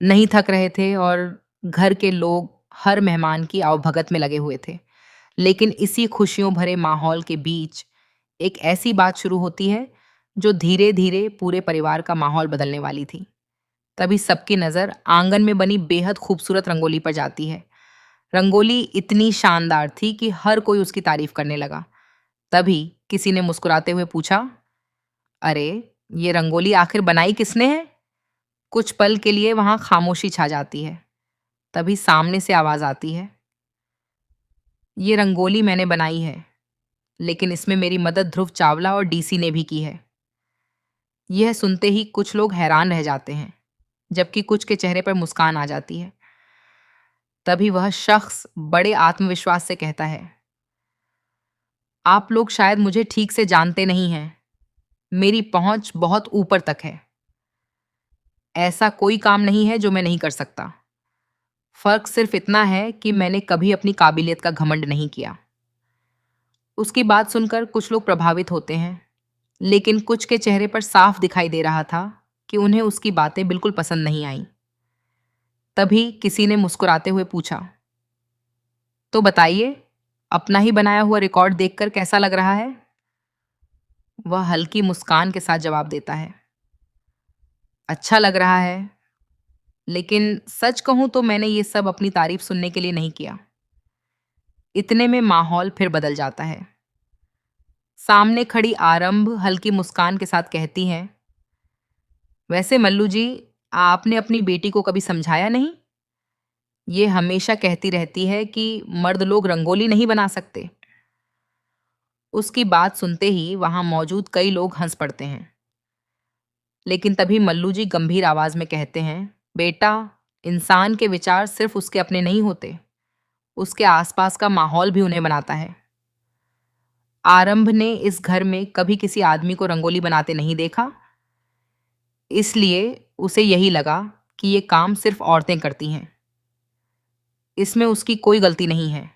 नहीं थक रहे थे और घर के लोग हर मेहमान की आवभगत में लगे हुए थे। लेकिन इसी खुशियों भरे माहौल के बीच एक ऐसी बात शुरू होती है जो धीरे-धीरे पूरे परिवार का माहौल बदलने वाली थी। तभी सबकी नज़र आंगन में बनी बेहद खूबसूरत रंगोली पर जाती है। रंगोली इतनी शानदार थी कि हर कोई उसकी तारीफ करने लगा। तभी किसी ने मुस्कुराते हुए पूछा, "अरे, ये रंगोली आखिर बनाई किसने है?" कुछ पल के लिए वहां खामोशी छा जाती है। तभी सामने से आवाज आती है, "ये रंगोली मैंने बनाई है, लेकिन इसमें मेरी मदद ध्रुव चावला और डीसी ने भी की है।" यह सुनते ही कुछ लोग हैरान रह जाते हैं, जबकि कुछ के चेहरे पर मुस्कान आ जाती है। तभी वह शख्स बड़े आत्मविश्वास से कहता है, "आप लोग शायद मुझे ठीक से जानते नहीं हैं। मेरी पहुंच बहुत ऊपर तक है। ऐसा कोई काम नहीं है जो मैं नहीं कर सकता। फर्क सिर्फ इतना है कि मैंने कभी अपनी काबिलियत का घमंड नहीं किया।" उसकी बात सुनकर कुछ लोग प्रभावित होते हैं, लेकिन कुछ के चेहरे पर साफ दिखाई दे रहा था कि उन्हें उसकी बातें बिल्कुल पसंद नहीं आईं। तभी किसी ने मुस्कुराते हुए पूछा, "तो बताइए, अपना ही बनाया हुआ रिकॉर्ड देखकर कैसा लग रहा है?" वह हल्की मुस्कान के साथ जवाब देता है, "अच्छा लग रहा है, लेकिन सच कहूं तो मैंने ये सब अपनी तारीफ सुनने के लिए नहीं किया।" इतने में माहौल फिर बदल जाता है। सामने खड़ी आरंभ हल्की मुस्कान के साथ कहती है, "वैसे मल्लू जी, आपने अपनी बेटी को कभी समझाया नहीं? ये हमेशा कहती रहती है कि मर्द लोग रंगोली नहीं बना सकते।" उसकी बात सुनते ही वहां मौजूद कई लोग हंस पड़ते हैं। लेकिन तभी मल्लू जी गंभीर आवाज में कहते हैं, "बेटा, इंसान के विचार सिर्फ उसके अपने नहीं होते, उसके आसपास का माहौल भी उन्हें बनाता है। आरंभ ने इस घर में कभी किसी आदमी को रंगोली बनाते नहीं देखा, इसलिए उसे यही लगा कि ये काम सिर्फ औरतें करती हैं। इसमें उसकी कोई गलती नहीं है।"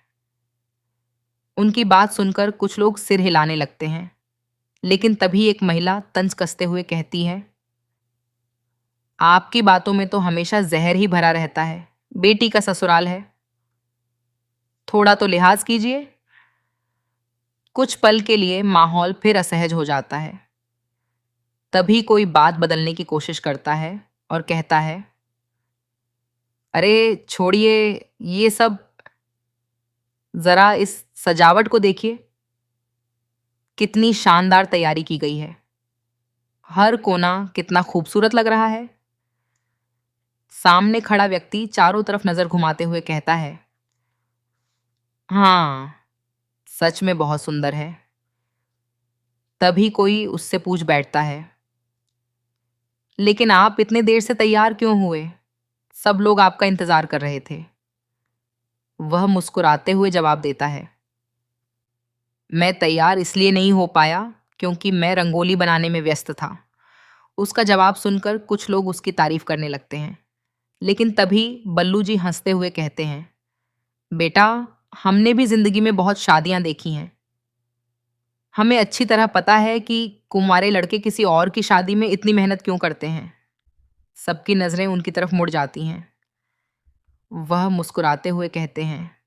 उनकी बात सुनकर कुछ लोग सिर हिलाने लगते हैं, लेकिन तभी एक महिला तंज कसते हुए कहती है, "आपकी बातों में तो हमेशा जहर ही भरा रहता है। बेटी का ससुराल है, थोड़ा तो लिहाज कीजिए।" कुछ पल के लिए माहौल फिर असहज हो जाता है। तभी कोई बात बदलने की कोशिश करता है और कहता है, "अरे छोड़िए ये सब, जरा इस सजावट को देखिए, कितनी शानदार तैयारी की गई है। हर कोना कितना खूबसूरत लग रहा है।" सामने खड़ा व्यक्ति चारों तरफ नजर घुमाते हुए कहता है, "हाँ, सच में बहुत सुंदर है।" तभी कोई उससे पूछ बैठता है, "लेकिन आप इतने देर से तैयार क्यों हुए? सब लोग आपका इंतजार कर रहे थे।" वह मुस्कुराते हुए जवाब देता है, "मैं तैयार इसलिए नहीं हो पाया क्योंकि मैं रंगोली बनाने में व्यस्त था।" उसका जवाब सुनकर कुछ लोग उसकी तारीफ करने लगते हैं, लेकिन तभी बल्लू जी हंसते हुए कहते हैं, "बेटा, हमने भी जिंदगी में बहुत शादियां देखी हैं। हमें अच्छी तरह पता है कि कुंवारे लड़के किसी और की शादी में इतनी मेहनत क्यों करते हैं।" सबकी नजरें उनकी तरफ मुड़ जाती हैं। वह मुस्कुराते हुए कहते हैं,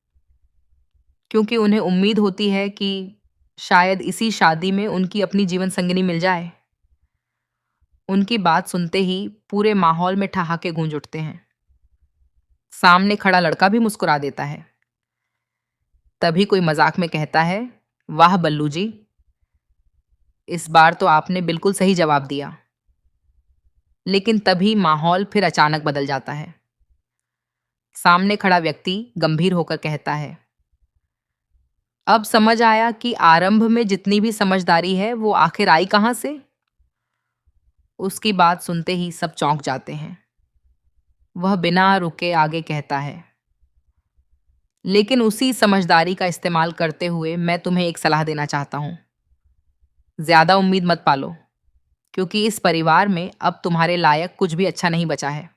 "क्योंकि उन्हें उम्मीद होती है कि शायद इसी शादी में उनकी अपनी जीवन संगिनी मिल जाए।" उनकी बात सुनते ही पूरे माहौल में ठहाके गूंज उठते हैं। सामने खड़ा लड़का भी मुस्कुरा देता है। तभी कोई मजाक में कहता है, "वाह बल्लू जी, इस बार तो आपने बिल्कुल सही जवाब दिया।" लेकिन तभी माहौल फिर अचानक बदल जाता है। सामने खड़ा व्यक्ति गंभीर होकर कहता है, "अब समझ आया कि आरंभ में जितनी भी समझदारी है वो आखिर आई कहां से?" उसकी बात सुनते ही सब चौंक जाते हैं। वह बिना रुके आगे कहता है, "लेकिन उसी समझदारी का इस्तेमाल करते हुए मैं तुम्हें एक सलाह देना चाहता हूं। ज्यादा उम्मीद मत पालो, क्योंकि इस परिवार में अब तुम्हारे लायक कुछ भी अच्छा नहीं बचा है।"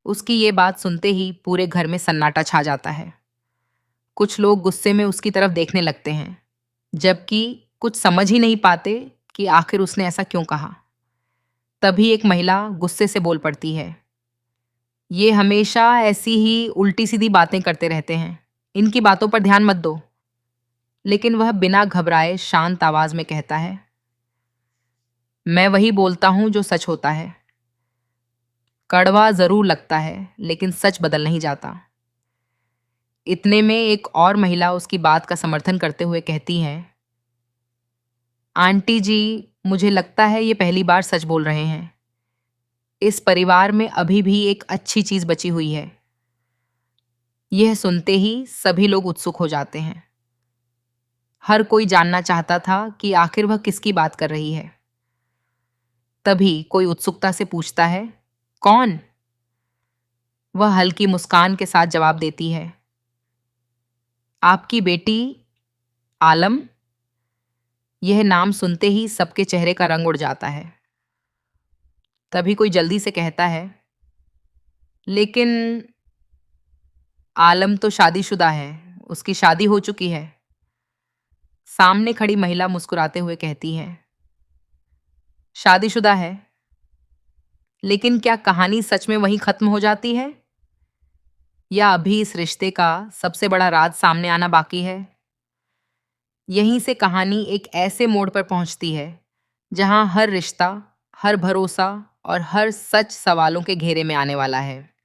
उसकी ये बात सुनते ही पूरे घर में सन्नाटा छा जाता है। कुछ लोग गुस्से में उसकी तरफ देखने लगते हैं, जबकि कुछ समझ ही नहीं पाते कि आखिर उसने ऐसा क्यों कहा। तभी एक महिला गुस्से से बोल पड़ती है, ये हमेशा ऐसी ही उल्टी-सीधी बातें करते रहते हैं। इनकी बातों पर ध्यान मत दो। लेकिन वह बिना घबराए शांत आवाज में कहता है, मैं वही बोलता हूं जो सच होता है। कड़वा जरूर लगता है, लेकिन सच बदल नहीं जाता। इतने में एक और महिला उसकी बात का समर्थन करते हुए कहती है, आंटी जी, मुझे लगता है ये पहली बार सच बोल रहे हैं। इस परिवार में अभी भी एक अच्छी चीज बची हुई है। यह सुनते ही सभी लोग उत्सुक हो जाते हैं। हर कोई जानना चाहता था कि आखिर वह किसकी बात कर रही है। तभी कोई उत्सुकता से पूछता है, कौन? वह हल्की मुस्कान के साथ जवाब देती है, आपकी बेटी आलम। यह नाम सुनते ही सबके चेहरे का रंग उड़ जाता है। तभी कोई जल्दी से कहता है, लेकिन आलम तो शादीशुदा है, उसकी शादी हो चुकी है। सामने खड़ी महिला मुस्कुराते हुए कहती है, शादीशुदा है, लेकिन क्या कहानी सच में वहीं खत्म हो जाती है, या अभी इस रिश्ते का सबसे बड़ा राज सामने आना बाकी है? यहीं से कहानी एक ऐसे मोड़ पर पहुंचती है जहां हर रिश्ता, हर भरोसा और हर सच सवालों के घेरे में आने वाला है।